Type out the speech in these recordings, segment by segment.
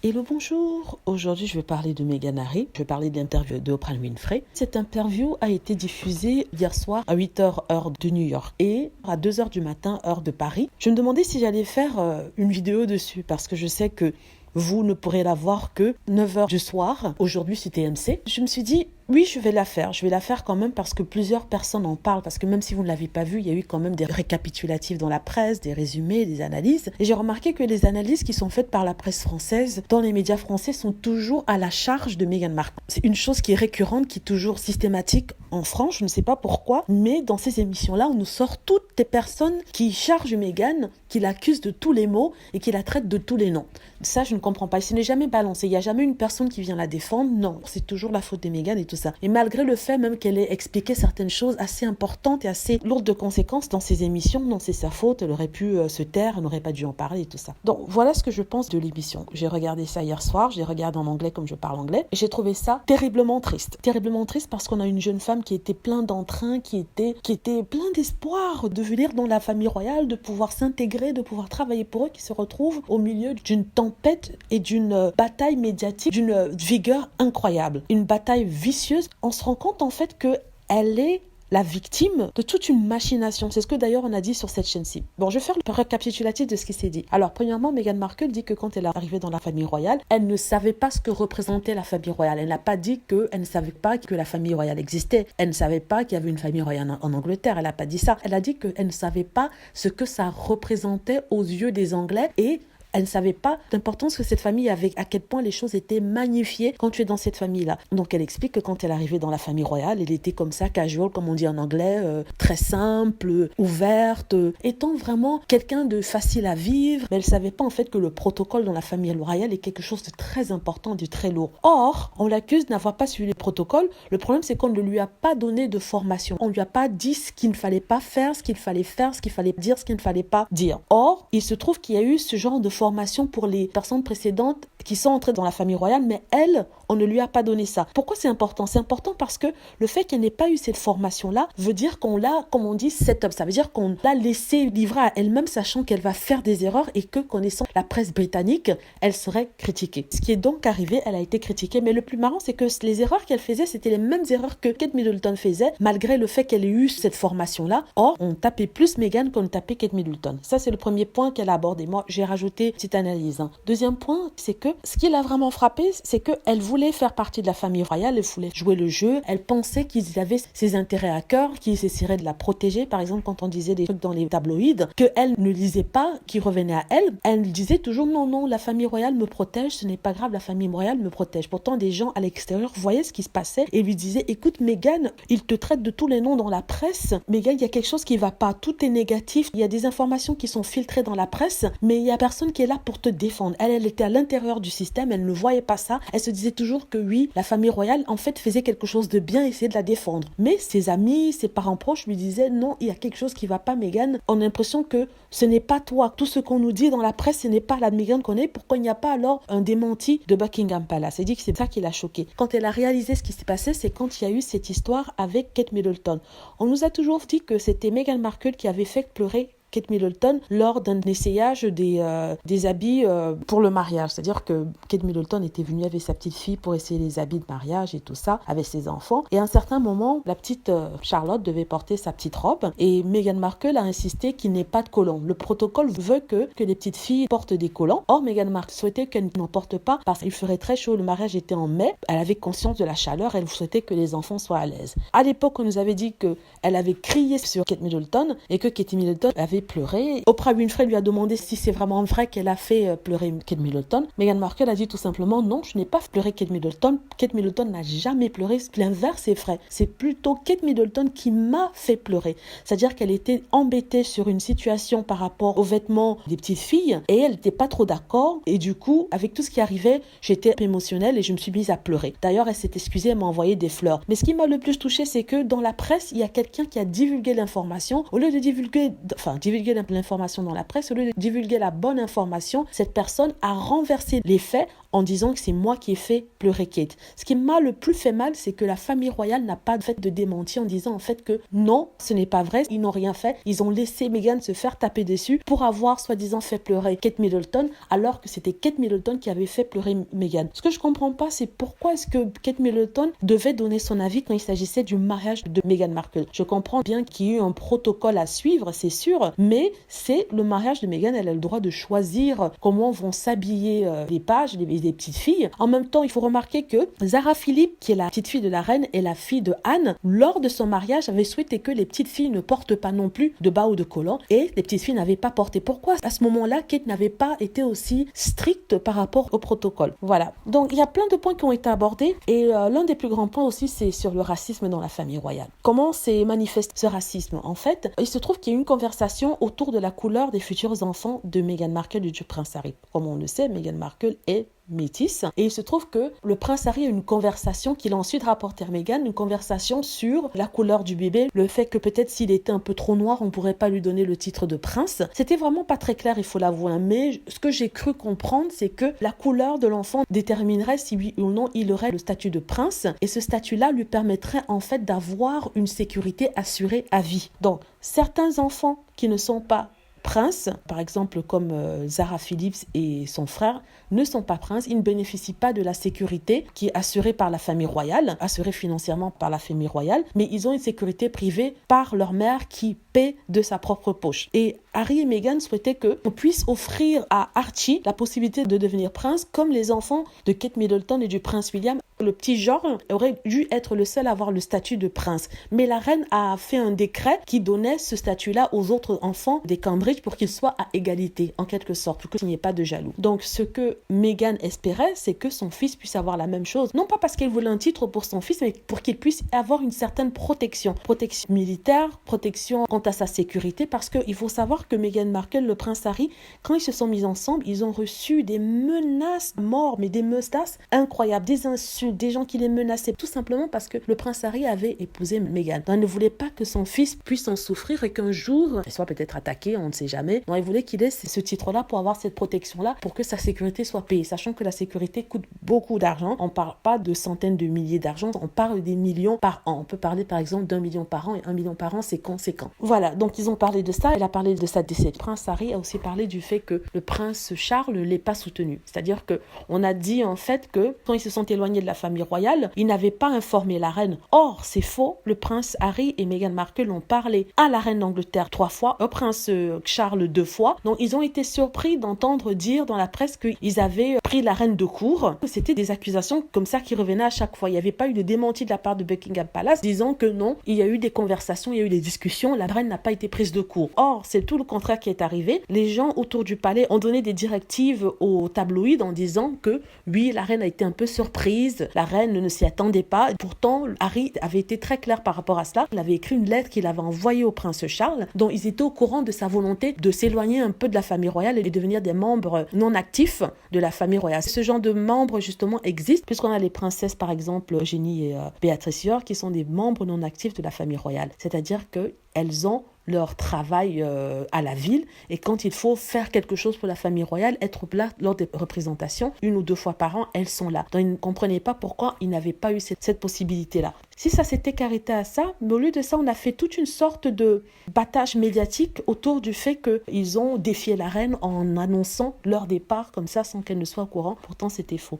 Hello, bonjour. Aujourd'hui, je vais parler de Meghan Harry. Je vais parler de l'interview de Oprah Winfrey. Cette interview a été diffusée hier soir à 8h heure de New York et à 2h du matin heure de Paris. Je me demandais si j'allais faire une vidéo dessus parce que je sais que vous ne pourrez la voir que 9h du soir, aujourd'hui sur TMC. Je me suis dit, oui, je vais la faire. Je vais la faire quand même parce que plusieurs personnes en parlent. Parce que même si vous ne l'avez pas vu, il y a eu quand même des récapitulatifs dans la presse, des résumés, des analyses. Et j'ai remarqué que les analyses qui sont faites par la presse française, dans les médias français, sont toujours à la charge de Meghan Markle. C'est une chose qui est récurrente, qui est toujours systématique en France. Je ne sais pas pourquoi, mais dans ces émissions-là, on nous sort toutes les personnes qui chargent Meghan, qui l'accusent de tous les maux et qui la traitent de tous les noms. Ça, je ne comprends pas. Ce n'est jamais balancé. Il n'y a jamais une personne qui vient la défendre. Non, c'est toujours la faute de Meghan et tout ça. Et malgré le fait même qu'elle ait expliqué certaines choses assez importantes et assez lourdes de conséquences dans ses émissions, non, c'est sa faute, elle aurait pu se taire, elle n'aurait pas dû en parler et tout ça. Donc voilà ce que je pense de l'émission. J'ai regardé ça hier soir, j'ai regardé en anglais comme je parle anglais, et j'ai trouvé ça terriblement triste. Terriblement triste parce qu'on a une jeune femme qui était plein d'entrain, qui était plein d'espoir de venir dans la famille royale, de pouvoir s'intégrer, de pouvoir travailler pour eux, qui se retrouve au milieu d'une tempête et d'une bataille médiatique, d'une vigueur incroyable. Une bataille vicieuse. On se rend compte en fait qu'elle est la victime de toute une machination. C'est ce que d'ailleurs on a dit sur cette chaîne-ci. Bon, je vais faire le récapitulatif de ce qui s'est dit. Alors, premièrement, Meghan Markle dit que quand elle est arrivée dans la famille royale, elle ne savait pas ce que représentait la famille royale. Elle n'a pas dit qu'elle ne savait pas que la famille royale existait. Elle ne savait pas qu'il y avait une famille royale en Angleterre. Elle n'a pas dit ça. Elle a dit qu'elle ne savait pas ce que ça représentait aux yeux des Anglais et elle ne savait pas l'importance que cette famille avait, à quel point les choses étaient magnifiées quand tu es dans cette famille-là. Donc elle explique que quand elle est arrivée dans la famille royale, elle était comme ça, casual, comme on dit en anglais, très simple, ouverte, étant vraiment quelqu'un de facile à vivre. Mais elle ne savait pas en fait que le protocole dans la famille royale est quelque chose de très important, de très lourd. Or, on l'accuse de n'avoir pas suivi les protocoles. Le problème, c'est qu'on ne lui a pas donné de formation. On ne lui a pas dit ce qu'il ne fallait pas faire, ce qu'il fallait faire, ce qu'il fallait dire, ce qu'il ne fallait pas dire. Or, il se trouve qu'il y a eu ce genre de formation pour les personnes précédentes qui sont entrées dans la famille royale, mais elle, on ne lui a pas donné ça. Pourquoi c'est important? C'est important parce que le fait qu'elle n'ait pas eu cette formation-là veut dire qu'on l'a, comme on dit, set up. Ça veut dire qu'on l'a laissée livrer à elle-même, sachant qu'elle va faire des erreurs et que, connaissant la presse britannique, elle serait critiquée. Ce qui est donc arrivé, elle a été critiquée. Mais le plus marrant, c'est que les erreurs qu'elle faisait, c'était les mêmes erreurs que Kate Middleton faisait, malgré le fait qu'elle ait eu cette formation-là. Or, on tapait plus Meghan qu'on tapait Kate Middleton. Ça, c'est le premier point qu'elle a abordé. Moi, j'ai rajouté une petite analyse. Deuxième point, c'est que ce qui l'a vraiment frappée, c'est qu'elle voulait faire partie de la famille royale, elle voulait jouer le jeu, elle pensait qu'ils avaient ses intérêts à cœur, qu'ils essaieraient de la protéger. Par exemple, quand on disait des trucs dans les tabloïds, qu'elle ne lisait pas, qui revenaient à elle, elle disait toujours non, la famille royale me protège, ce n'est pas grave, la famille royale me protège. Pourtant, des gens à l'extérieur voyaient ce qui se passait et lui disaient, écoute Meghan, il te traite de tous les noms dans la presse. Meghan, il y a quelque chose qui va pas, tout est négatif, il y a des informations qui sont filtrées dans la presse, mais il y a personne qui est là pour te défendre. Elle était à l'intérieur du système, elle ne voyait pas ça. Elle se disait toujours que oui, la famille royale en fait faisait quelque chose de bien, essayait de la défendre. Mais ses amis, ses parents proches lui disaient non, il y a quelque chose qui va pas Meghan. On a l'impression que ce n'est pas toi. Tout ce qu'on nous dit dans la presse, ce n'est pas la Meghan qu'on est. Pourquoi il n'y a pas alors un démenti de Buckingham Palace? Elle dit que c'est ça qui l'a choquée. Quand elle a réalisé ce qui s'est passé, c'est quand il y a eu cette histoire avec Kate Middleton. On nous a toujours dit que c'était Meghan Markle qui avait fait pleurer Kate Middleton lors d'un essayage des habits pour le mariage. C'est-à-dire que Kate Middleton était venue avec sa petite fille pour essayer les habits de mariage et tout ça, avec ses enfants. Et à un certain moment, la petite Charlotte devait porter sa petite robe et Meghan Markle a insisté qu'il n'ait pas de collants. Le protocole veut que les petites filles portent des collants. Or, Meghan Markle souhaitait qu'elle n'en porte pas parce qu'il ferait très chaud. Le mariage était en mai. Elle avait conscience de la chaleur. Elle souhaitait que les enfants soient à l'aise. À l'époque, on nous avait dit qu'elle avait crié sur Kate Middleton et que Kate Middleton avait pleuré. Oprah Winfrey lui a demandé si c'est vraiment vrai qu'elle a fait pleurer Kate Middleton. Meghan Markle a dit tout simplement non, je n'ai pas pleuré Kate Middleton. Kate Middleton n'a jamais pleuré. L'inverse est vrai. C'est plutôt Kate Middleton qui m'a fait pleurer. C'est-à-dire qu'elle était embêtée sur une situation par rapport aux vêtements des petites filles et elle n'était pas trop d'accord. Et du coup, avec tout ce qui arrivait, j'étais émotionnelle et je me suis mise à pleurer. D'ailleurs, elle s'est excusée, elle m'a envoyé des fleurs. Mais ce qui m'a le plus touchée, c'est que dans la presse, il y a quelqu'un qui a divulgué l'information. Au lieu de divulguer divulguer l'information dans la presse, au lieu de divulguer la bonne information, cette personne a renversé les faits en disant que c'est moi qui ai fait pleurer Kate. Ce qui m'a le plus fait mal, c'est que la famille royale n'a pas fait de démenti en disant en fait que non, ce n'est pas vrai, ils n'ont rien fait. Ils ont laissé Meghan se faire taper dessus pour avoir soi-disant fait pleurer Kate Middleton, alors que c'était Kate Middleton qui avait fait pleurer Meghan. Ce que je comprends pas, c'est pourquoi est-ce que Kate Middleton devait donner son avis quand il s'agissait du mariage de Meghan Markle. Je comprends bien qu'il y a eu un protocole à suivre, c'est sûr, mais c'est le mariage de Meghan, elle a le droit de choisir comment vont s'habiller les pages, les petites filles. En même temps, il faut remarquer que Zara Philippe, qui est la petite fille de la reine et la fille de Anne, lors de son mariage, avait souhaité que les petites filles ne portent pas non plus de bas ou de collants, et les petites filles n'avaient pas porté. Pourquoi à ce moment-là, Kate n'avait pas été aussi stricte par rapport au protocole? Voilà. Donc, il y a plein de points qui ont été abordés, et l'un des plus grands points aussi, c'est sur le racisme dans la famille royale. Comment s'est manifesté ce racisme? En fait, il se trouve qu'il y a eu une conversation autour de la couleur des futurs enfants de Meghan Markle et du prince Harry. Comme on le sait, Meghan Markle est métisse. Et il se trouve que le prince Harry a une conversation qu'il a ensuite rapportée à Meghan, une conversation sur la couleur du bébé, le fait que peut-être s'il était un peu trop noir, on pourrait pas lui donner le titre de prince. C'était vraiment pas très clair, il faut l'avouer, mais ce que j'ai cru comprendre, c'est que la couleur de l'enfant déterminerait si oui ou non il aurait le statut de prince, et ce statut-là lui permettrait en fait d'avoir une sécurité assurée à vie. Donc, certains enfants qui ne sont pas princes, par exemple comme Zara Phillips et son frère, ne sont pas princes, ils ne bénéficient pas de la sécurité qui est assurée par la famille royale, assurée financièrement par la famille royale, mais ils ont une sécurité privée par leur mère qui paie de sa propre poche. Et Harry et Meghan souhaitaient qu'on puisse offrir à Archie la possibilité de devenir prince, comme les enfants de Kate Middleton et du prince William. Le petit George aurait dû être le seul à avoir le statut de prince. Mais la reine a fait un décret qui donnait ce statut-là aux autres enfants des Cambridge pour qu'ils soient à égalité, en quelque sorte, pour qu'il n'y ait pas de jaloux. Donc, ce que Meghan espérait, c'est que son fils puisse avoir la même chose. Non pas parce qu'elle voulait un titre pour son fils, mais pour qu'il puisse avoir une certaine protection. Protection militaire, protection quant à sa sécurité, parce qu'il faut savoir que Meghan Markle, le prince Harry, quand ils se sont mis ensemble, ils ont reçu des menaces morts, mais des menaces incroyables, des insultes, des gens qui les menaçaient, tout simplement parce que le prince Harry avait épousé Meghan. Donc, il ne voulait pas que son fils puisse en souffrir et qu'un jour, il soit peut-être attaqué, on ne sait jamais. Donc, il voulait qu'il ait ce titre-là pour avoir cette protection-là, pour que sa sécurité soit payée, sachant que la sécurité coûte beaucoup d'argent. On ne parle pas de centaines de milliers d'argent, on parle des millions par an. On peut parler par exemple d'1 million par an, et 1 million par an, c'est conséquent. Voilà, donc ils ont parlé de ça, elle a parlé de sa décès. Le prince Harry a aussi parlé du fait que le prince Charles ne l'ait pas soutenu. C'est-à-dire qu'on a dit en fait que quand ils se sont éloignés de la famille royale, ils n'avaient pas informé la reine. Or, c'est faux, le prince Harry et Meghan Markle ont parlé à la reine d'Angleterre 3 fois, au prince Charles 2 fois. Donc, ils ont été surpris d'entendre dire dans la presse qu'ils avaient pris la reine de court. C'était des accusations comme ça qui revenaient à chaque fois. Il n'y avait pas eu de démenti de la part de Buckingham Palace disant que non, il y a eu des conversations, il y a eu des discussions, la reine n'a pas été prise de court. Or, c'est tout le contraire qui est arrivé. Les gens autour du palais ont donné des directives aux tabloïds en disant que oui, la reine a été un peu surprise, la reine ne s'y attendait pas. Pourtant, Harry avait été très clair par rapport à cela. Il avait écrit une lettre qu'il avait envoyée au prince Charles, dont ils étaient au courant de sa volonté de s'éloigner un peu de la famille royale et devenir des membres non actifs de la famille royale. Ce genre de membres, justement, existe, puisqu'on a les princesses, par exemple, Eugénie et Béatrice York, qui sont des membres non actifs de la famille royale. C'est-à-dire qu'elles ont leur travail à la ville, et quand il faut faire quelque chose pour la famille royale, être là lors des représentations, 1 ou 2 fois par an, elles sont là. Donc ils ne comprenaient pas pourquoi ils n'avaient pas eu cette possibilité-là. Si ça s'était arrêté à ça, mais au lieu de ça, on a fait toute une sorte de battage médiatique autour du fait qu'ils ont défié la reine en annonçant leur départ comme ça sans qu'elle ne soit au courant. Pourtant, c'était faux.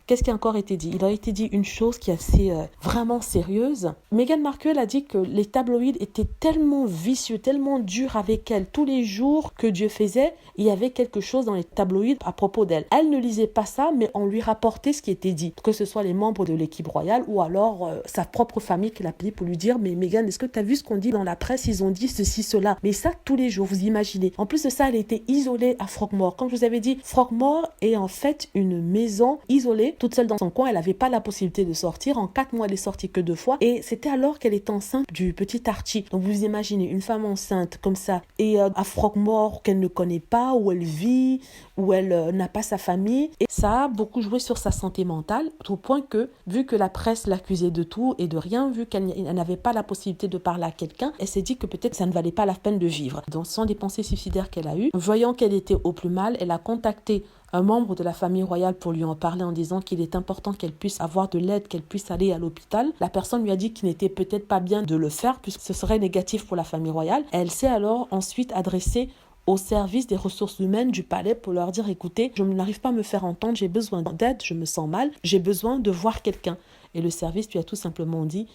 Qu'est-ce qui a encore été dit? Il a été dit une chose qui est assez vraiment sérieuse. Meghan Markle a dit que les tabloïds étaient tellement vicieux, tellement durs avec elle. Tous les jours que Dieu faisait, il y avait quelque chose dans les tabloïds à propos d'elle. Elle ne lisait pas ça, mais on lui rapportait ce qui était dit. Que ce soit les membres de l'équipe royale ou alors sa propre famille qui l'appelait pour lui dire « Mais Meghan, est-ce que tu as vu ce qu'on dit dans la presse? Ils ont dit ceci, cela. » Mais ça, tous les jours, vous imaginez. En plus de ça, elle était isolée à Frogmore. Comme je vous avais dit, Frogmore est en fait une maison isolée, toute seule dans son coin. Elle n'avait pas la possibilité de sortir. En 4 mois, elle est sortie que 2 fois. Et c'était alors qu'elle est enceinte du petit Archie. Donc vous imaginez, une femme femme enceinte comme ça et à Frogmore qu'elle ne connaît pas, où elle vit, où elle n'a pas sa famille. Et ça a beaucoup joué sur sa santé mentale, au point que, vu que la presse l'accusait de tout et de rien, vu qu'elle n'avait pas la possibilité de parler à quelqu'un, elle s'est dit que peut-être ça ne valait pas la peine de vivre. Donc, ce sont des pensées suicidaires qu'elle a eues. Voyant qu'elle était au plus mal, elle a contacté un membre de la famille royale pour lui en parler en disant qu'il est important qu'elle puisse avoir de l'aide, qu'elle puisse aller à l'hôpital. La personne lui a dit qu'il n'était peut-être pas bien de le faire puisque ce serait négatif pour la famille royale. Elle s'est alors ensuite adressée au service des ressources humaines du palais pour leur dire écoutez, je n'arrive pas à me faire entendre, j'ai besoin d'aide, je me sens mal, j'ai besoin de voir quelqu'un. Et le service lui a tout simplement dit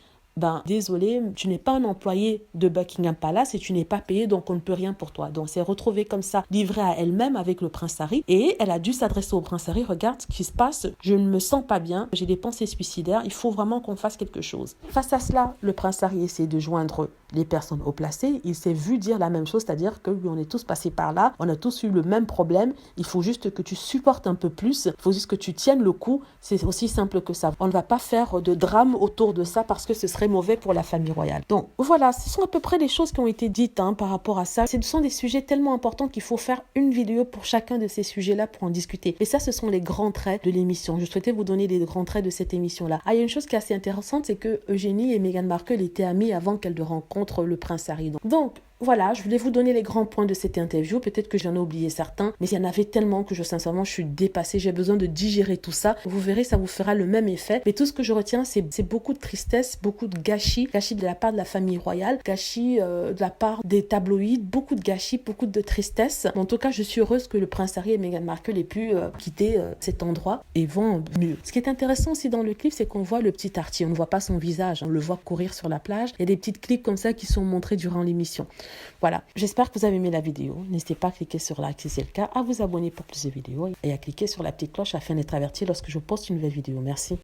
désolé, tu n'es pas un employé de Buckingham Palace et tu n'es pas payé, donc on ne peut rien pour toi. Donc, elle s'est retrouvée comme ça, livrée à elle-même avec le prince Harry. Et elle a dû s'adresser au prince Harry, regarde ce qui se passe, je ne me sens pas bien, j'ai des pensées suicidaires, il faut vraiment qu'on fasse quelque chose. Face à cela, le prince Harry essaie de joindre les personnes haut placées. Il s'est vu dire la même chose, c'est-à-dire que on est tous passés par là, on a tous eu le même problème, il faut juste que tu supportes un peu plus, il faut juste que tu tiennes le coup, c'est aussi simple que ça. On ne va pas faire de drame autour de ça parce que ce serait mauvais pour la famille royale. Donc voilà, ce sont à peu près les choses qui ont été dites par rapport à ça. Ce sont des sujets tellement importants qu'il faut faire une vidéo pour chacun de ces sujets-là pour en discuter. Et ça, ce sont les grands traits de l'émission. Je souhaitais vous donner les grands traits de cette émission-là. Il y a une chose qui est assez intéressante, c'est que Eugénie et Meghan Markle étaient amies avant qu'elles ne rencontrent le prince Harry. Donc voilà, je voulais vous donner les grands points de cette interview. Peut-être que j'en ai oublié certains, mais il y en avait tellement que sincèrement, je suis dépassée. J'ai besoin de digérer tout ça. Vous verrez, ça vous fera le même effet. Mais tout ce que je retiens, c'est beaucoup de tristesse, beaucoup de gâchis. Gâchis de la part de la famille royale, gâchis de la part des tabloïds, beaucoup de gâchis, beaucoup de tristesse. En tout cas, je suis heureuse que le prince Harry et Meghan Markle aient pu quitter cet endroit et vont mieux. Ce qui est intéressant aussi dans le clip, c'est qu'on voit le petit Archie. On ne voit pas son visage. On le voit courir sur la plage. Il y a des petites clips comme ça qui sont montrés durant l'émission. Voilà, j'espère que vous avez aimé la vidéo. N'hésitez pas à cliquer sur like si c'est le cas, à vous abonner pour plus de vidéos et à cliquer sur la petite cloche afin d'être averti lorsque je poste une nouvelle vidéo. Merci.